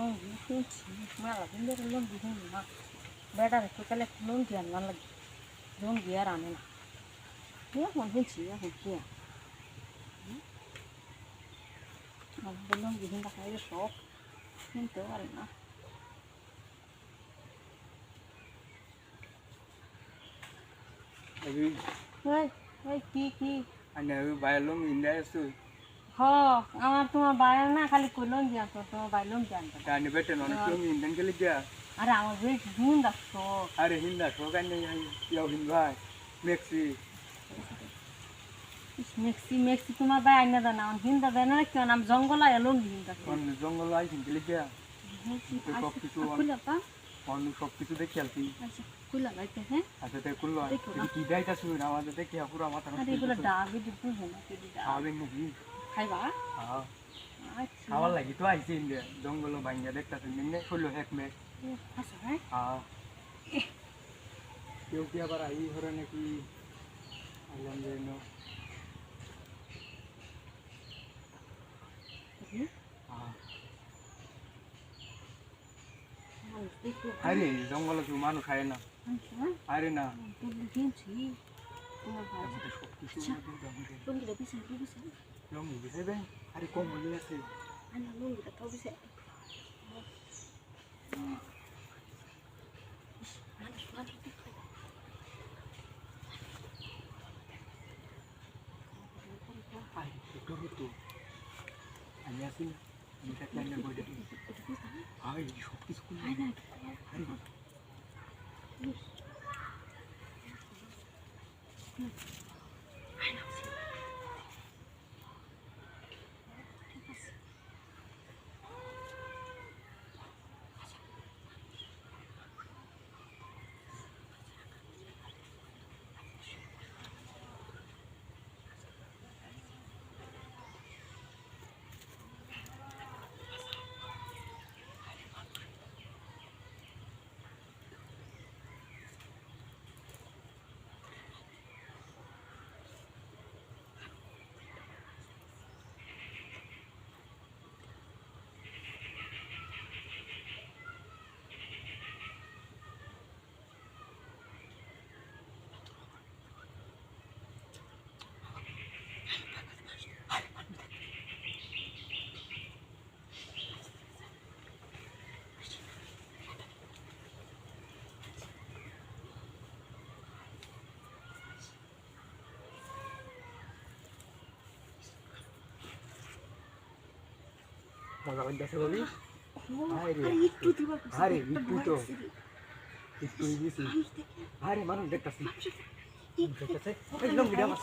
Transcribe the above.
লঙ্গি শুনছি মেলা দিন ধরে লঙ্গি শুনি না বেটার একটু তাহলে একটু লঙ্গি আনবার লাগে লঙ্গি আর আনে না এখন শুনছি এখন কি আমাদের লঙ্গি হিন্দা খাই সব শুনতে পারে না কি কি হ আমার তোমার বাইরে না খালি কই লঙ্গি আনতো তোমার বাই লঙ্গি আনতো আরে আমার বেশ নুন রাখছো মেক্সি মেক্সি তোমার বাই আইনা দেয় না আমার হিন্দা দেয় না কেন আমি জঙ্গল আয় লঙ্গি হিন্দা জঙ্গল সবকিছু দেখি আর কি আচ্ছা খুলা গাইতে হ্যাঁ আচ্ছা তাই করলো কি দেয়টা শুন আমাদের দেখি পুরো মাথা আরে এগুলো ডাবে দিতে হয় না কেডি ডাব খাবেন নাকি খাইবা হ্যাঁ আচ্ছা খাবার লাগি তো আইছি ইন্ডিয়া জঙ্গল ভাঙ্গা দেখতাছেন নিনে করলো এক মেঘ আচ্ছা হ্যাঁ হ্যাঁ কেউ কি আবার আই হরে নাকি আইলাম যেন আরে জঙ্গলে কেউ মানুষ খায় না আরে না লঙ্গি বিষয় দেয় আরে কম হলে আছে আমি আসি আমি থাকলে আমি বইটা আরে সব কিছু মজা করতেছে বলি আরে একটু তো একটু দিছি আরে মানুষ দেখতেছি দেখতেছে একদম ভিডিও আমার